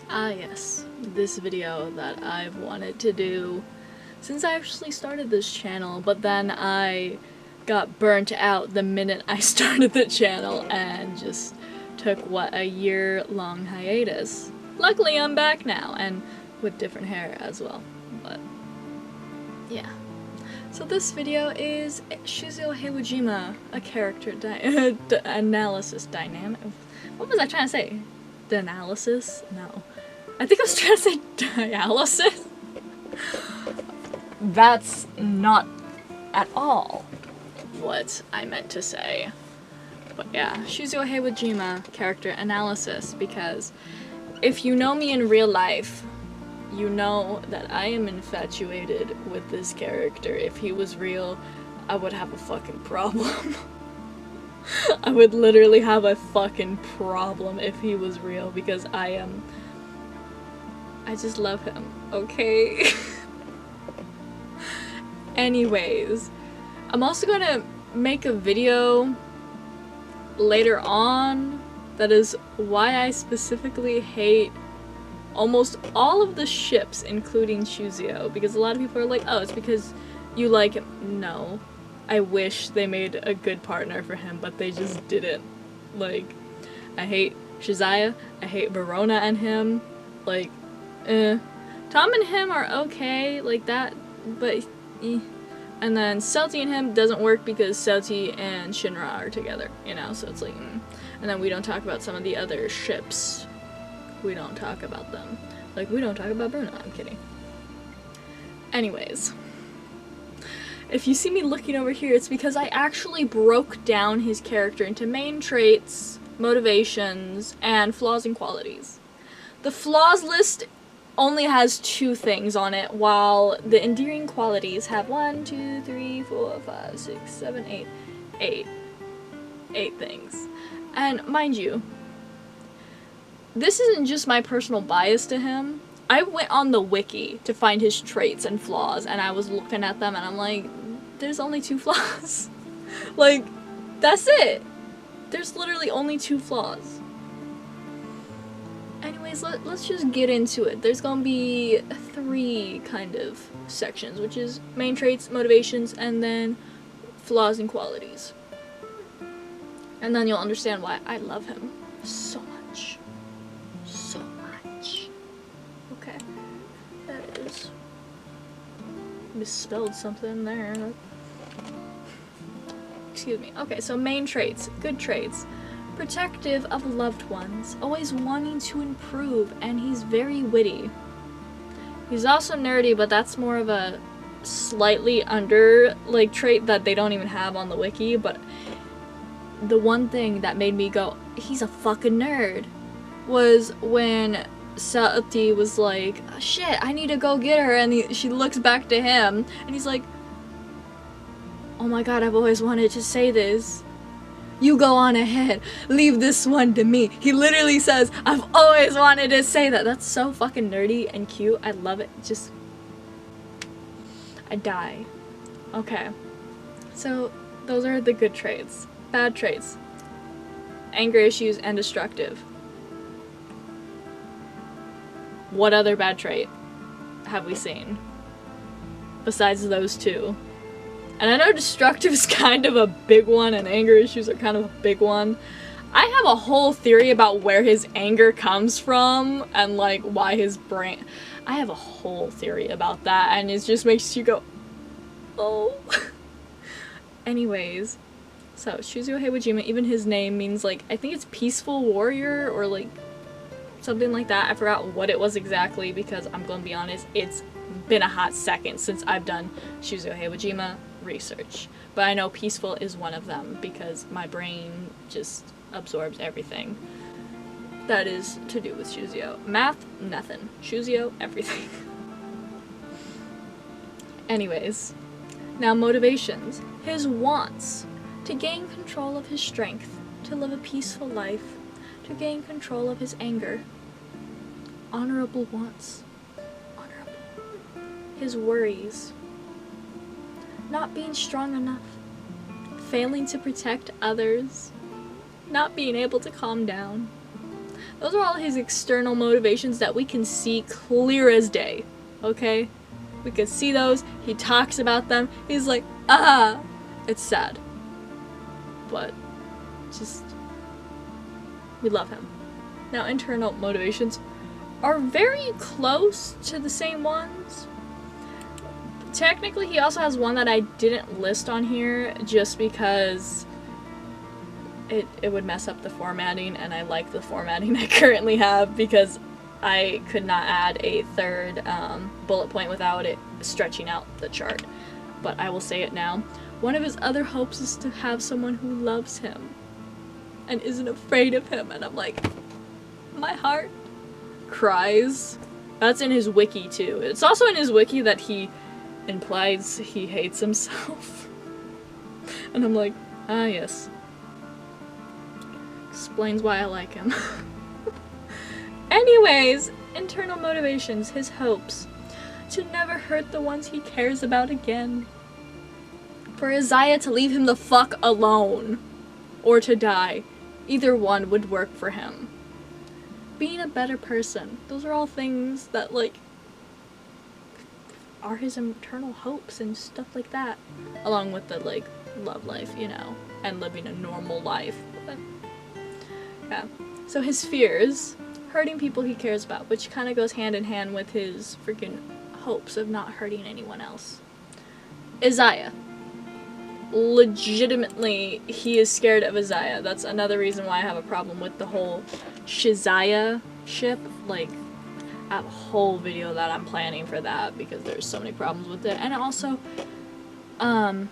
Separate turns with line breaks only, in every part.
Ah yes, this video that I've wanted to do since I actually started this channel, but then I got burnt out the minute I started the channel and just took, what, a year-long hiatus. Luckily I'm back now, and with different hair as well, but yeah. So this video is Shizuo Heiwajima, a character analysis dynamic. What was I trying to say? Analysis? No. I think I was trying to say dialysis. That's not at all what I meant to say. But yeah, Shizuo Heiwajima character analysis, because if you know me in real life, you know that I am infatuated with this character. If he was real, I would have a fucking problem. I would literally have a fucking problem if he was real, because I just love him, okay? Anyways, I'm also gonna make a video later on that is why I specifically hate almost all of the ships, including Shizuo, because a lot of people are like, oh, it's because you like him. No. I wish they made a good partner for him, but they just didn't. Like, I hate Shizuo, I hate Verona and him, like, Tom and him are okay, like that, but and then Celti and him doesn't work because Celti and Shinra are together, you know, so it's like, and then we don't talk about some of the other ships. We don't talk about them. Like, we don't talk about Bruno. I'm kidding. Anyways. If you see me looking over here, it's because I actually broke down his character into main traits, motivations, and flaws and qualities. The flaws list only has 2 things on it, while the endearing qualities have 1, 2, 3, 4, 5, 6, 7, 8 things. And mind you, this isn't just my personal bias to him. I went on the wiki to find his traits and flaws, and I was looking at them and I'm like, there's only 2 flaws. Like, that's it. There's literally only 2 flaws. Anyways, let's just get into it. There's gonna be 3 kind of sections, which is main traits, motivations, and then flaws and qualities. And then you'll understand why I love him so much. So much. Okay. That is... misspelled something there. Excuse me. Okay, so main traits. Good traits. Protective of loved ones. Always wanting to improve, and he's very witty. He's also nerdy, but that's more of a slightly under, like, trait that they don't even have on the wiki, but the one thing that made me go, he's a fucking nerd, was when Celti was like, oh, shit, I need to go get her, and she looks back to him, and he's like, oh my god, I've always wanted to say this. You go on ahead. Leave this one to me. He literally says, I've always wanted to say that. That's so fucking nerdy and cute. I love it. Just... I die. Okay. So, those are the good traits. Bad traits. Anger issues and destructive. What other bad trait have we seen besides those 2? And I know destructive is kind of a big one, and anger issues are kind of a big one. I have a whole theory about where his anger comes from, and like why his brain... I have a whole theory about that, and it just makes you go, oh. Anyways, so Shizuo Heiwajima, even his name means, like, I think it's peaceful warrior, or like something like that. I forgot what it was exactly, because I'm gonna be honest, it's been a hot second since I've done Shizuo Heiwajima research. But I know peaceful is one of them, because my brain just absorbs everything that is to do with Shizuo. Math, nothing. Shizuo, everything. Anyways, now motivations. His wants. To gain control of his strength, to live a peaceful life, to gain control of his anger. Honorable wants. Honorable. His worries. Not being strong enough. Failing to protect others. Not being able to calm down. Those are all his external motivations that we can see clear as day, okay? We can see those. He talks about them. He's like, ah! It's sad. But, just, we love him. Now, internal motivations are very close to the same ones. Technically, he also has one that I didn't list on here just because it would mess up the formatting, and I like the formatting I currently have because I could not add a third bullet point without it stretching out the chart. But I will say it now. One of his other hopes is to have someone who loves him and isn't afraid of him, and I'm like, my heart cries. That's in his wiki too. It's also in his wiki that he implies he hates himself. And I'm like, ah yes. Explains why I like him. Anyways, internal motivations, his hopes. To never hurt the ones he cares about again. For Isaiah to leave him the fuck alone. Or to die. Either one would work for him. Being a better person. Those are all things that, like, are his internal hopes and stuff like that. Along with the, like, love life, you know, and living a normal life. But, yeah. So his fears, hurting people he cares about, which kind of goes hand in hand with his freaking hopes of not hurting anyone else. Isaiah. Legitimately, he is scared of Isaiah. That's another reason why I have a problem with the whole Shizuo ship. Like, I have a whole video that I'm planning for that because there's so many problems with it. And also, I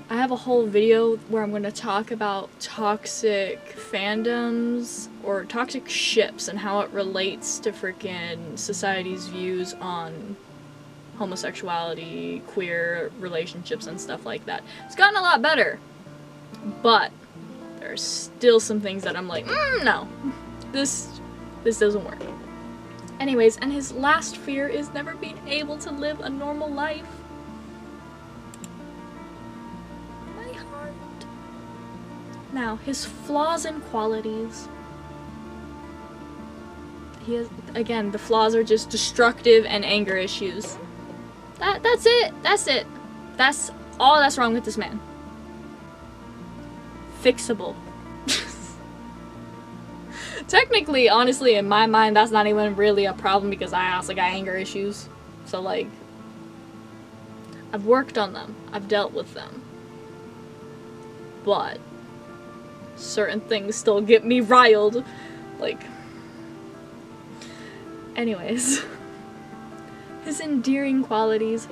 have a whole video where I'm going to talk about toxic fandoms or toxic ships and how it relates to freaking society's views on homosexuality, queer relationships, and stuff like that. It's gotten a lot better, but there's still some things that I'm like, no, this doesn't work. Anyways, and his last fear is never being able to live a normal life. My heart. Now, his flaws and qualities. He has, again, the flaws are just destructive and anger issues. That's it. That's it. That's all that's wrong with this man. Fixable. Technically, honestly, in my mind, that's not even really a problem because I also got anger issues. So, like, I've worked on them. I've dealt with them. But certain things still get me riled. Like, anyways. His endearing qualities.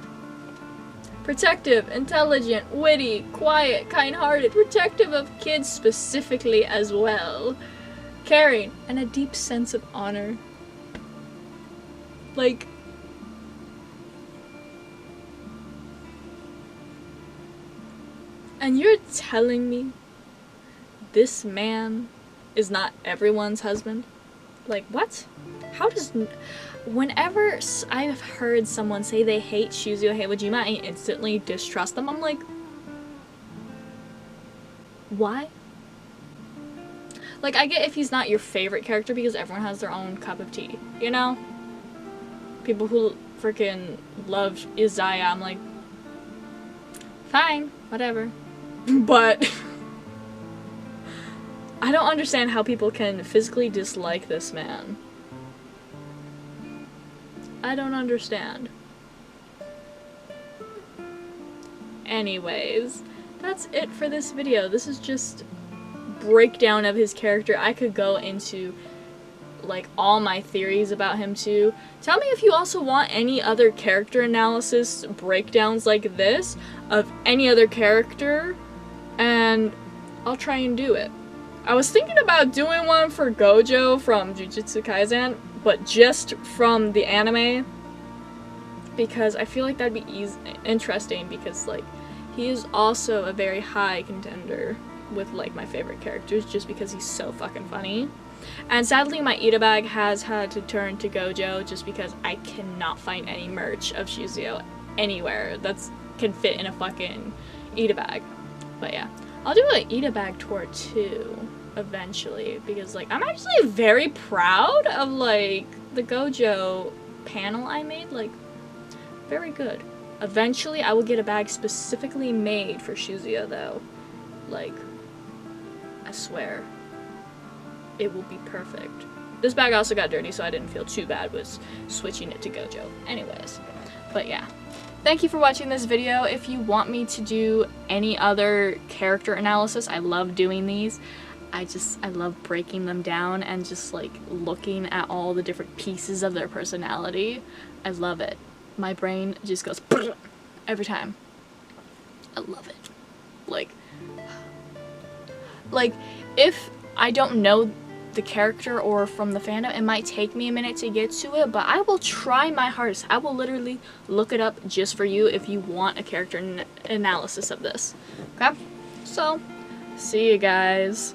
Protective, intelligent, witty, quiet, kind-hearted, protective of kids specifically as well. Caring, and a deep sense of honor. Like, and you're telling me this man is not everyone's husband? Like, what? How does... Whenever I've heard someone say they hate Shizuo Heiwajima, I instantly distrust them. I'm like, why? Like, I get if he's not your favorite character because everyone has their own cup of tea, you know? People who freaking love Isaiah, I'm like, fine, whatever. But I don't understand how people can physically dislike this man. I don't understand. Anyways, that's it for this video. This is just breakdown of his character. I could go into like all my theories about him too. Tell me if you also want any other character analysis breakdowns like this of any other character, and I'll try and do it. I was thinking about doing one for Gojo from Jujutsu Kaisen, but just from the anime, because I feel like that'd be interesting, because like he is also a very high contender with like my favorite characters just because he's so fucking funny. And sadly my Ita bag has had to turn to Gojo just because I cannot find any merch of Shizuo anywhere that's can fit in a fucking Ita bag. But yeah, I'll do an Ita bag tour too. eventually, because like I'm actually very proud of like the Gojo panel I made, like very good. Eventually I will get a bag specifically made for Shizuo though. Like, I swear it will be perfect. This bag also got dirty, so I didn't feel too bad with switching it to Gojo. Anyways, but yeah. Thank you for watching this video. If you want me to do any other character analysis, I love doing these. I love breaking them down and just like looking at all the different pieces of their personality. I love it. My brain just goes every time. I love it. Like if I don't know the character or from the fandom, it might take me a minute to get to it, but I will try my hardest. I will literally look it up just for you if you want a character analysis of this. Okay? So, see you guys.